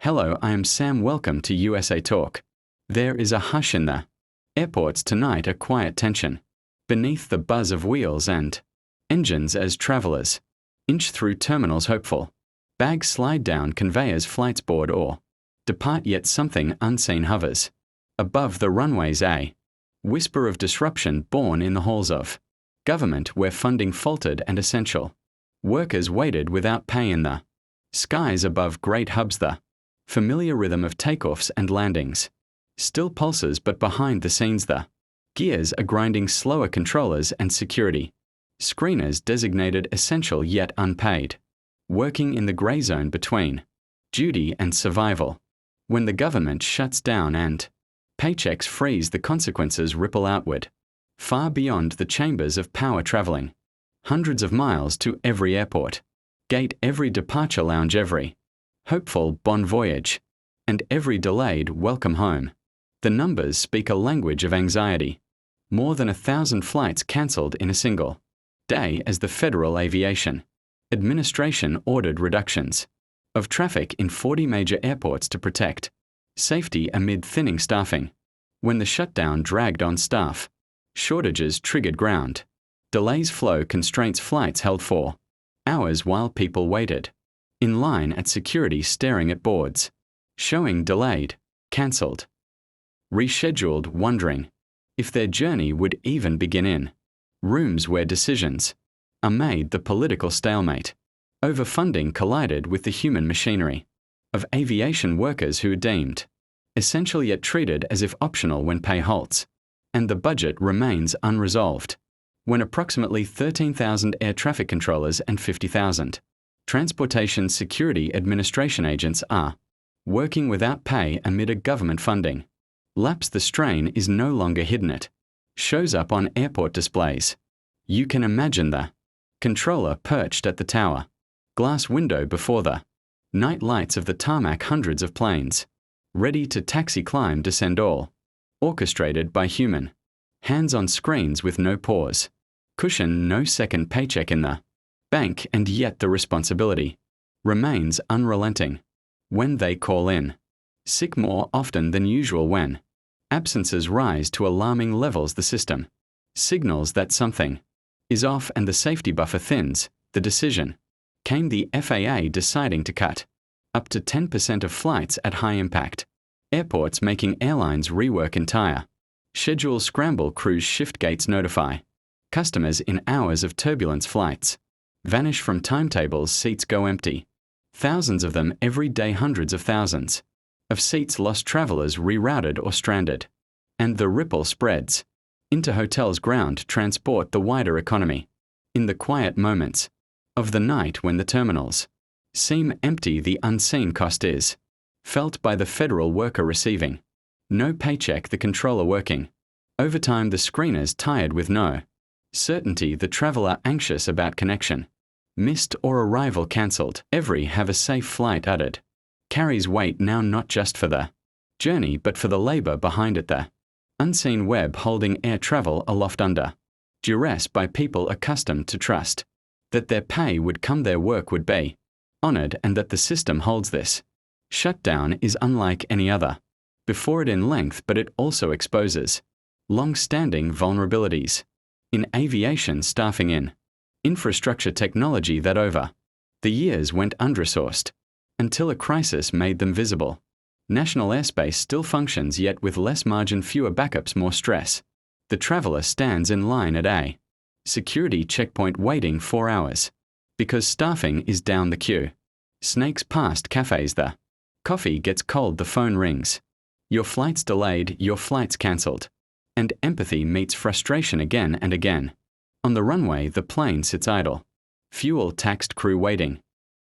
Hello, I am Sam. Welcome to USA Talk. There is a hush in the airports tonight, a quiet tension beneath the buzz of wheels and engines as travelers inch through terminals hopeful. Bags slide down conveyors, flights board or depart, yet something unseen hovers above the runways, a whisper of disruption born in the halls of government where funding faltered and essential workers waited without pay in the skies above great hubs. The familiar rhythm of takeoffs and landings still pulses, but behind the scenes the gears are grinding slower. Controllers and security screeners designated essential yet unpaid, working in the grey zone between duty and survival. When the government shuts down and paychecks freeze, the consequences ripple outward, far beyond the chambers of power, traveling hundreds of miles to every airport gate, every departure lounge, every hopeful bon voyage, and every delayed welcome home. The numbers speak a language of anxiety. More than 1,000 flights cancelled in a single day as the Federal Aviation Administration ordered reductions of traffic in 40 major airports to protect safety amid thinning staffing. When the shutdown dragged on, staff shortages triggered ground delays, flow constraints, flights held for hours while people waited in line at security, staring at boards showing delayed, cancelled, rescheduled, wondering if their journey would even begin. In rooms where decisions are made, the political stalemate over funding collided with the human machinery of aviation workers who are deemed essential yet treated as if optional when pay halts and the budget remains unresolved. When approximately 13,000 air traffic controllers and 50,000 Transportation Security Administration agents are working without pay amid a government funding lapse, the strain is no longer hidden. It shows up on airport displays. You can imagine the controller perched at the tower glass window before the night lights of the tarmac, hundreds of planes ready to taxi, climb, descend, all orchestrated by human hands on screens with no pause, cushion, no second paycheck in the bank, and yet the responsibility remains unrelenting. When they call in sick more often than usual, when absences rise to alarming levels, the system signals that something is off and the safety buffer thins. The decision came, the FAA deciding to cut up to 10% of flights at high impact airports, making airlines rework entire schedules, scramble crews, shift gates, notify customers in hours of turbulence, flights vanish from timetables, seats go empty, thousands of them every day, hundreds of thousands of seats lost, travelers rerouted or stranded, and the ripple spreads into hotels, ground transport, the wider economy. In the quiet moments of the night when the terminals seem empty, the unseen cost is felt by the federal worker receiving no paycheck, the controller working overtime, the screeners tired with no certainty, the traveler anxious about connection missed or arrival cancelled. Every have a safe flight uttered carries weight now, not just for the journey but for the labor behind it, the unseen web holding air travel aloft under duress by people accustomed to trust that their pay would come, their work would be honored, and that the system holds. This shutdown is unlike any other before it in length, but it also exposes long-standing vulnerabilities in aviation, staffing, in infrastructure, technology that over the years went under-resourced until a crisis made them visible. National airspace still functions, yet with less margin, fewer backups, more stress. The traveler stands in line at a security checkpoint waiting 4 hours because staffing is down the queue. Snakes past cafes, the coffee gets cold, the phone rings. Your flight's delayed, your flight's cancelled. And empathy meets frustration again and again. On the runway, the plane sits idle. Fuel taxed, crew waiting.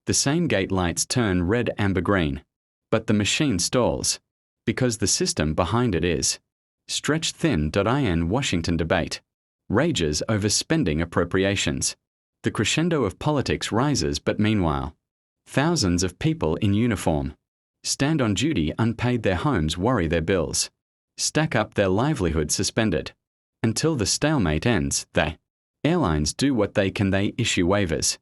The same gate lights turn red, amber, green. But the machine stalls because the system behind it is stretched thin. In Washington, debate rages over spending appropriations. The crescendo of politics rises, but meanwhile, thousands of people in uniform stand on duty, unpaid, their homes worry, their bills stack up, their livelihood suspended. Until the stalemate ends, they airlines do what they can. They issue waivers.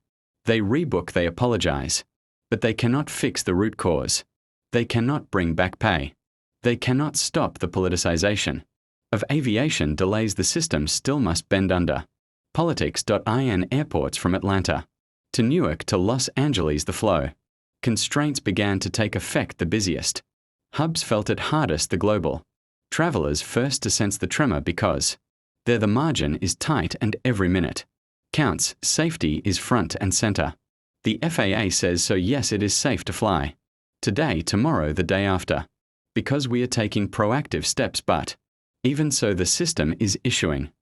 They rebook, they apologize. But they cannot fix the root cause. They cannot bring back pay. They cannot stop the politicization of aviation. Delays the system still must bend under. Politics.in airports from Atlanta to Newark to Los Angeles. The flow constraints began to take effect the busiest. Hubs felt it hardest. The global travelers first to sense the tremor because there the margin is tight and every minute counts. Safety is front and center. The FAA says so. Yes, it is safe to fly today, tomorrow, the day after, because we are taking proactive steps. But even so, the system is issuing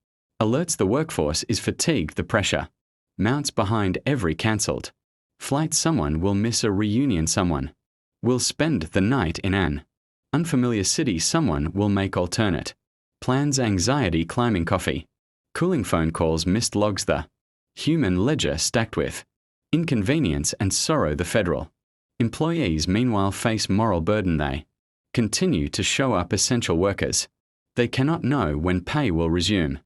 alerts. The workforce is fatigued. The pressure mounts behind every cancelled flight. Someone will miss a reunion. Someone will spend the night in an unfamiliar city. Someone will make alternate plans. Anxiety climbing. Coffee cooling. Phone calls. Missed logs. The human ledger stacked with inconvenience and sorrow. The federal employees meanwhile face moral burden. They continue to show up. Essential workers. They cannot know when pay will resume.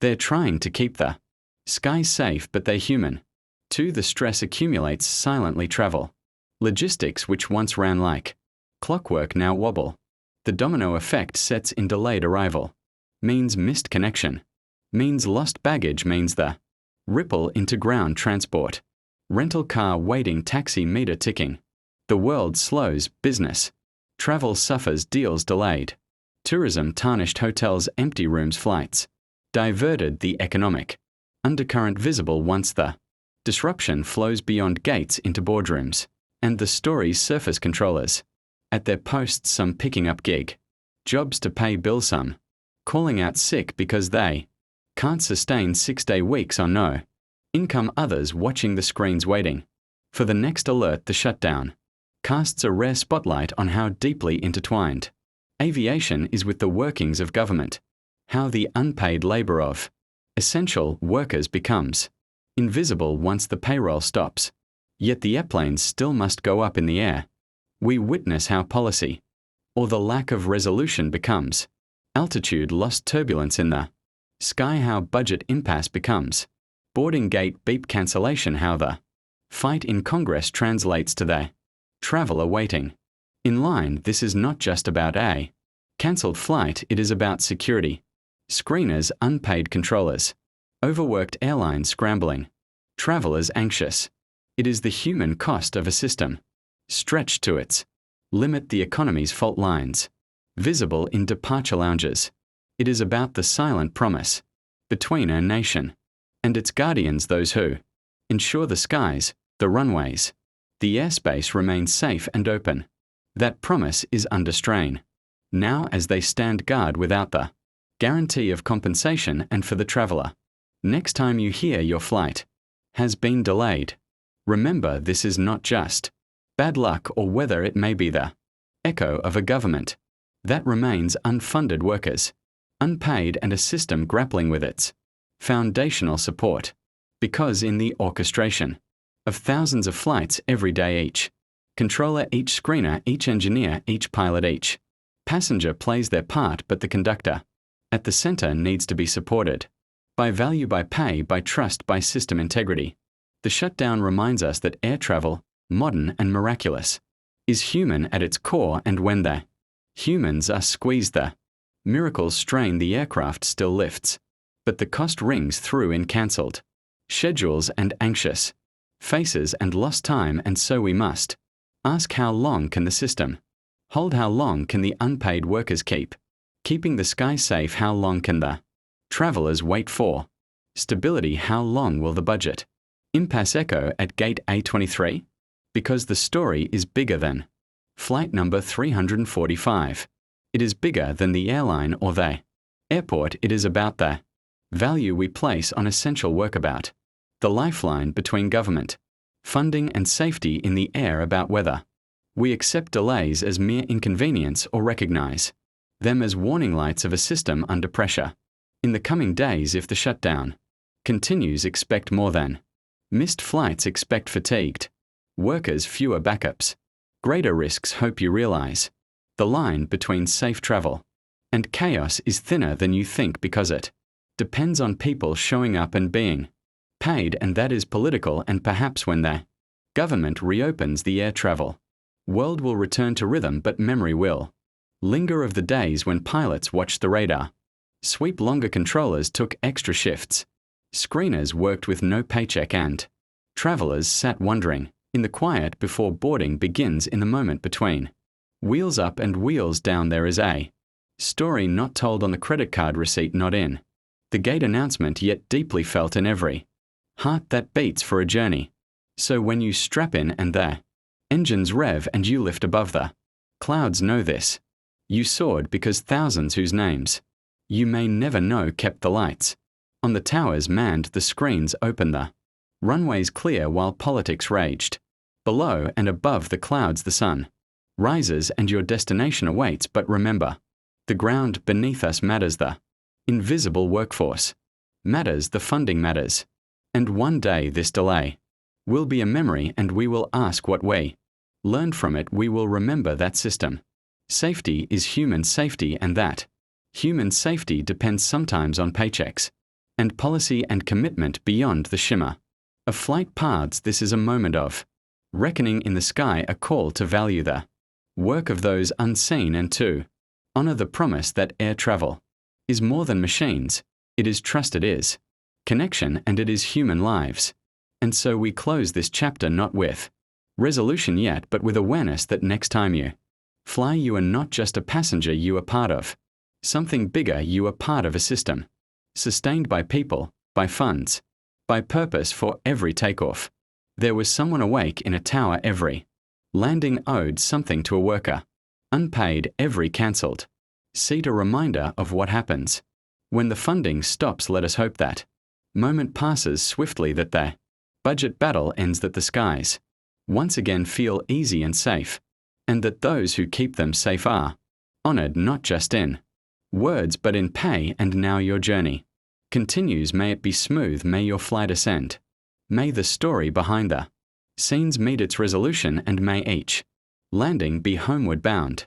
They're trying to keep the sky safe, but they're human too. The stress accumulates silently. Travel logistics, which once ran like clockwork, now wobble. The domino effect sets in. Delayed arrival means missed connection, means lost baggage, means the ripple into ground transport. Rental car waiting, taxi meter ticking. The world slows. Business travel suffers. Deals delayed. Tourism tarnished. Hotels empty. Rooms flights diverted. The economic undercurrent visible once the disruption flows beyond gates into boardrooms. And the stories surface. Controllers at their posts, some picking up gig jobs to pay bills, some calling out sick because they can't sustain 6-day weeks on no income, others watching the screens waiting for the next alert. The shutdown casts a rare spotlight on how deeply intertwined aviation is with the workings of government, how the unpaid labor of essential workers becomes invisible once the payroll stops. Yet the airplanes still must go up in the air. We witness how policy, or the lack of resolution, becomes altitude lost. Turbulence in the sky, how budget impasse becomes boarding gate beep. Cancellation, how the fight in Congress translates to the traveler waiting in line. This is not just about a cancelled flight, it is about security screeners, unpaid controllers, overworked airlines scrambling, travelers anxious. It is the human cost of a system stretched to its limit. The economy's fault lines visible in departure lounges. It is about the silent promise between a nation and its guardians, those who ensure the skies, the runways, the airspace remains safe and open. That promise is under strain now as they stand guard without the guarantee of compensation. And for the traveler, next time you hear your flight has been delayed, remember this is not just bad luck or weather. It may be the echo of a government that remains unfunded, workers unpaid, and a system grappling with its foundational support. Because in the orchestration of thousands of flights every day, each controller, each screener, each engineer, each pilot, each passenger plays their part, but the conductor at the center needs to be supported by value, by pay, by trust, by system integrity. The shutdown reminds us that air travel, modern and miraculous, is human at its core, and when the humans are squeezed, the miracles strain. The aircraft still lifts, but the cost rings through in cancelled schedules and anxious faces and lost time. And so we must ask, how long can the system hold? How long can the unpaid workers keeping the sky safe? How long can the travelers wait for stability? How long will the budget impasse echo at gate A23? Because the story is bigger than flight number 345. It is bigger than the airline or the airport. It is about the value we place on essential work, about the lifeline between government funding and safety in the air, about whether we accept delays as mere inconvenience or recognize them as warning lights of a system under pressure. In the coming days, if the shutdown continues, expect more than missed flights, expect fatigued workers, fewer backups, greater risks. Hope you realize the line between safe travel and chaos is thinner than you think, because it depends on people showing up and being paid, and that is political. And perhaps when the government reopens the air travel World will return to rhythm, but memory will. Linger of the days when pilots watched the radar. Sweep longer controllers took extra shifts. Screeners worked with no paycheck and travelers sat wondering, in the quiet before boarding begins in the moment between. Wheels up and wheels down there is a story not told on the credit card receipt, not in the gate announcement, yet deeply felt in every heart that beats for a journey. So when you strap in and the engines rev and you lift above the clouds, know this. You soared because thousands whose names you may never know kept the lights on the towers manned, the screens open, the runways clear while politics raged. Below and above the clouds the sun rises and your destination awaits, but remember, the ground beneath us matters, the invisible workforce matters, the funding matters. And one day this delay will be a memory, and we will ask what we learned from it. We will remember that system safety is human safety, and that human safety depends sometimes on paychecks and policy and commitment beyond the shimmer of flight paths. This is a moment of reckoning in the sky, a call to value the work of those unseen and to honor the promise that air travel is more than machines. It is trust, it is connection, and it is human lives. And so we close this chapter not with resolution yet, but with awareness that next time you fly, you are not just a passenger, you are part of something bigger. You are part of a system sustained by people, by funds, by purpose. For every takeoff there was someone awake in a tower. Every landing owed something to a worker unpaid. Every cancelled seat a reminder of what happens when the funding stops. Let us hope that moment passes swiftly, that the budget battle ends, that the skies once again feel easy and safe, and that those who keep them safe are honored not just in words but in pay. And now your journey continues. May it be smooth, may your flight ascend, may the story behind the scenes meet its resolution, and may each landing be homeward bound.